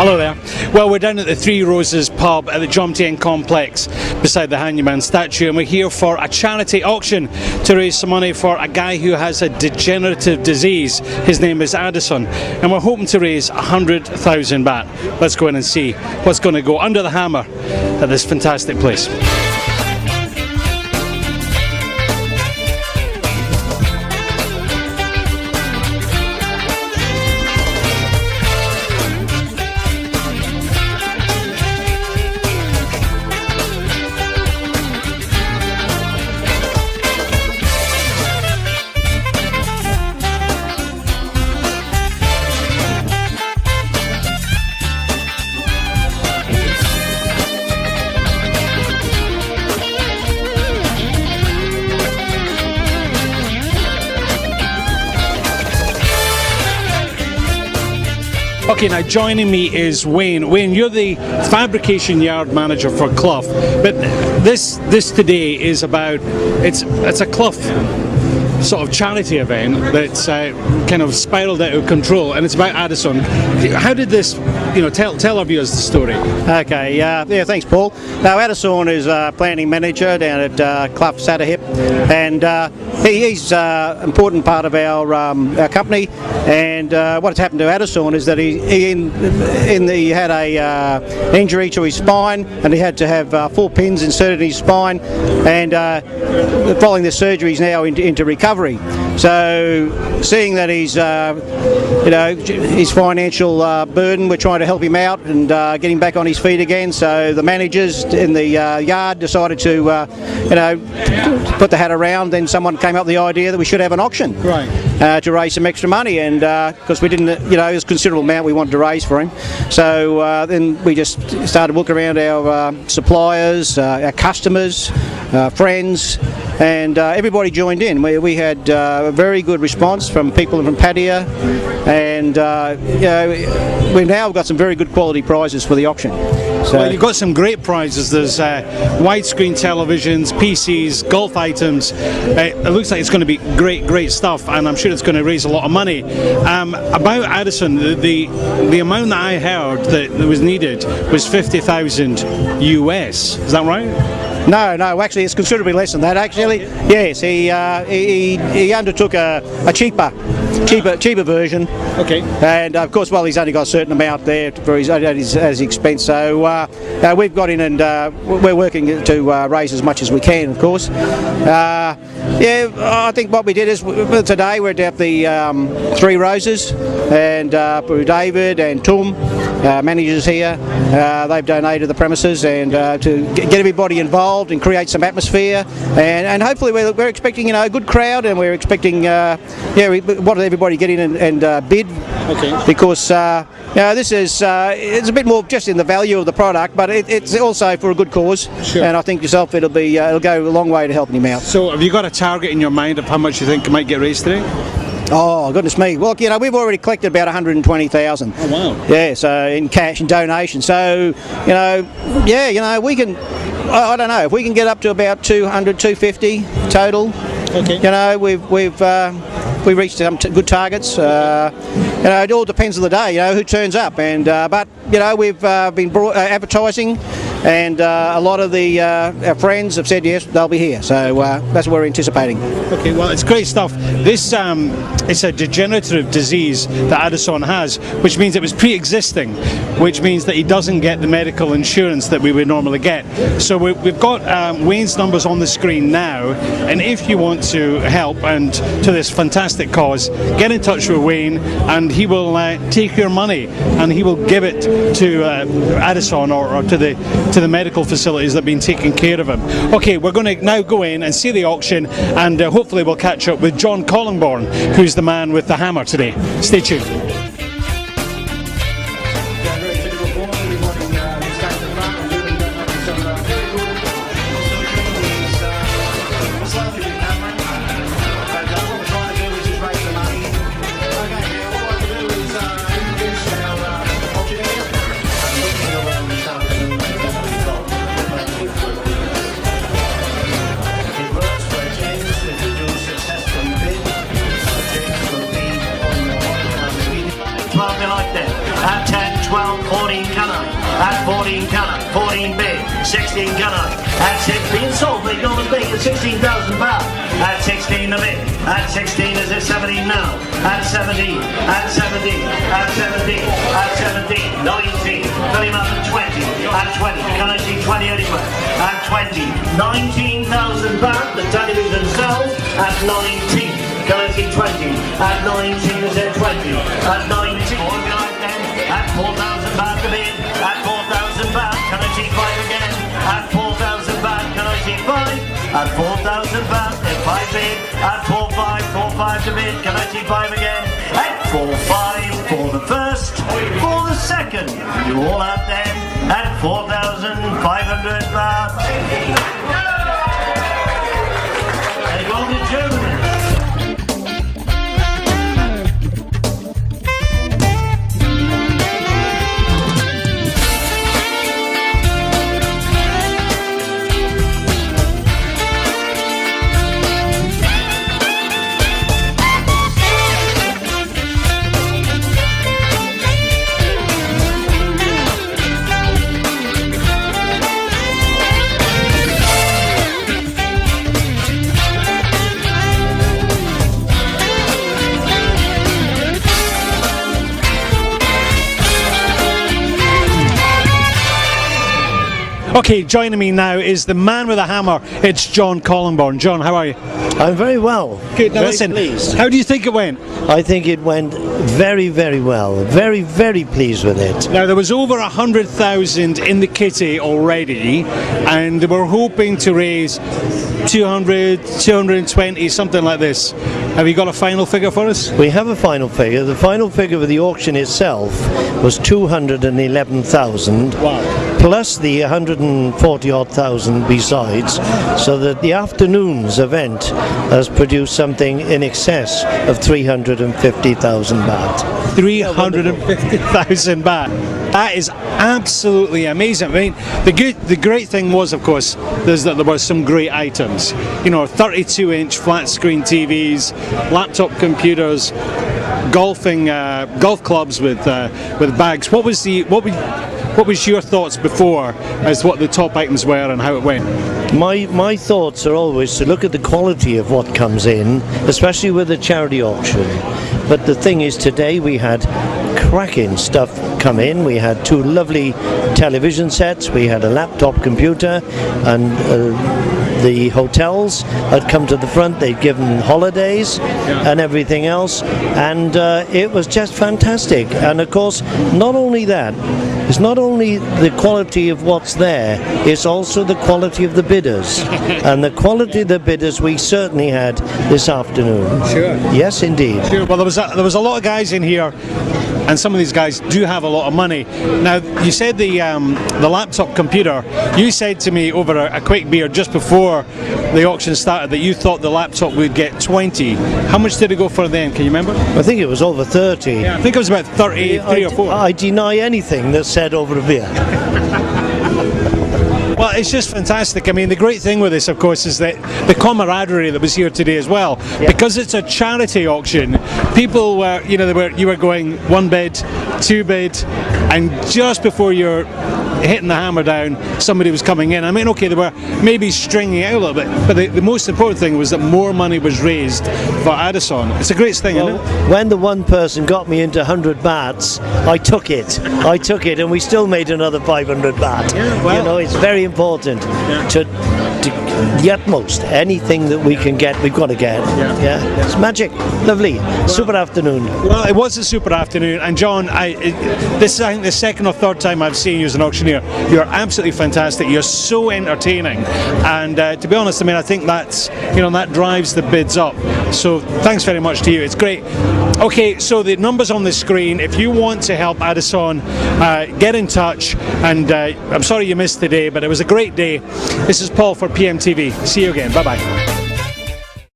Hello there. Well, we're down at the Three Roses pub at the Jomtien complex beside the Hangman statue, and we're here for a charity auction to raise some money for a guy who has a degenerative disease. His name is Adisorn, and we're hoping to raise 100,000 baht. Let's go in and see what's going to go under the hammer at this fantastic place. Okay, now joining me is Wayne. Wayne, you're the fabrication yard manager for Clough, but this today is about, it's a Clough sort of charity event that's kind of spiraled out of control, and it's about Adisorn. How did this, tell our viewers the story? Okay, yeah, thanks Paul. Now Adisorn is a planning manager down at Clough Satterhip, and he's an important part of our company. And what's happened to Adisorn is that he had a injury to his spine, and he had to have 4 pins inserted in his spine, and following the surgery he's now into recovery. So seeing that he's his financial burden, we're trying to help him out and get him back on his feet again. So the managers in the yard decided to put the hat around. Then someone came up with the idea that we should have an auction, right, to raise some extra money, and because we didn't, it was a considerable amount we wanted to raise for him. So then we just started looking around our suppliers, our customers, friends, and everybody joined in. We had a very good response from people from Pattaya, and we've now got some very good quality prizes for the auction. So, well, you've got some great prizes. There's widescreen televisions, PCs, golf items. It looks like it's going to be great stuff, and I'm sure it's going to raise a lot of money. About Adisorn, the amount that I heard that was needed was 50,000 US. Is that right? No, actually it's considerably less than that, actually. Yes, he undertook a cheaper version. Okay. And of course, well, he's only got a certain amount there for his expense. So we've got in, and we're working to raise as much as we can, of course. I think what we did is today we're at the Three Roses, and David and Tum, managers here, they've donated the premises, and to get everybody involved and create some atmosphere, and hopefully we're expecting a good crowd, and we're expecting we want everybody to get in and bid. Okay. Because this is it's a bit more just in the value of the product, but it's also for a good cause. Sure. And I think yourself it'll go a long way to helping him out. So have you got a target in your mind of how much you think might get raised today? Oh goodness me! Well, we've already collected about 120,000. Oh wow! Yeah, so in cash and donation. So we can. I don't know if we can get up to about 200, 250 total. Okay. We've reached some good targets. It all depends on the day. Who turns up, and but we've been advertising. And a lot of our friends have said yes, they'll be here. So that's what we're anticipating. Okay, well, it's great stuff. This it's a degenerative disease that Adisorn has, which means it was pre-existing, which means that he doesn't get the medical insurance that we would normally get. So we've got Wayne's numbers on the screen now, and if you want to help and to this fantastic cause, get in touch with Wayne, and he will take your money and he will give it to Adisorn or to the medical facilities that have been taking care of him. Okay, we're going to now go in and see the auction, and hopefully we'll catch up with John Collingborn, who's the man with the hammer today. Stay tuned. At 10, 12, 14 Canine, at 14 Canine, 14 bid, 16 Canine, at 16 sold, they go as big as 16,000 pounds, at 16 the bid, at 16 is it 17 now, at 17, at 17, at 17, at 17, 19, put him up at 20, at 20, can I see 20 anywhere, at 20, 19,000 pounds, the television sells, at 19, can I see 20, at 19 is it 20, at 19, organized then, at 4,000 baht to bid, at 4,000 baht, can I see 5 again, at 4,000 baht, can I see 5, at 4,000 baht, then 5 bid, at 4,5, to bid, can I see 5 again, at 4,5 for the first, for the second, you all out then, at 4,500 baht. They go to Germany. Okay, joining me now is the man with a hammer. It's John Collingborn. John, how are you? I'm very well. Good. Now Very listen, pleased. how do you think it went? I think it went very, very well. Very, very pleased with it. Now, there was over 100,000 in the kitty already, and we're hoping to raise 200, 220, something like this. Have you got a final figure for us? We have a final figure. The final figure of the auction itself was 211,000. Wow. Plus the 140 odd thousand besides, so that the afternoon's event has produced something in excess of 350,000 baht. 350,000 baht. That is absolutely amazing. I mean, the great thing was, of course, is that there were some great items. You know, 32-inch flat screen TVs, laptop computers, golf clubs with bags. What was your thoughts before as what the top items were and how it went? My thoughts are always to look at the quality of what comes in, especially with a charity auction. But the thing is, today we had cracking stuff come in. We had 2 lovely television sets, we had a laptop computer, and the hotels had come to the front. They'd given holidays and everything else, and it was just fantastic. And of course, not only that, it's not only the quality of what's there, it's also the quality of the bidders. And the quality of the bidders we certainly had this afternoon. Sure. Yes, indeed. Sure. Well, there was a lot of guys in here, and some of these guys do have a lot of money. Now, you said the laptop computer. You said to me over a quick beer just before the auction started that you thought the laptop would get 20. How much did it go for then? Can you remember? I think it was over 30. Yeah, I think it was about 33 or 4. I deny anything that's said over a beer. Well, it's just fantastic. I mean, the great thing with this, of course, is that the camaraderie that was here today as well. Yeah. Because it's a charity auction, people were, you were going 1 bid, 2 bid, and just before you're hitting the hammer down, somebody was coming in. I mean, okay, they were maybe stringing out a little bit, but the most important thing was that more money was raised for Adisorn. It's a great thing, isn't it? When the one person got me into 100 bahts, I took it, and we still made another 500 baht. Yeah, well, it's very important to the utmost. Anything that we can get, we've got to get. Yeah. It's magic. Lovely. Super afternoon. Well, it was a super afternoon, and John, this is I think the second or third time I've seen you as an auctioneer. You're absolutely fantastic. You're so entertaining, and to be honest, I mean, I think that's that drives the bids up. So thanks very much to you. It's great. Okay, so the numbers on the screen. If you want to help Adisorn, get in touch. And I'm sorry you missed today, but it was a great day. This is Paul for PMTV. See you again. Bye bye.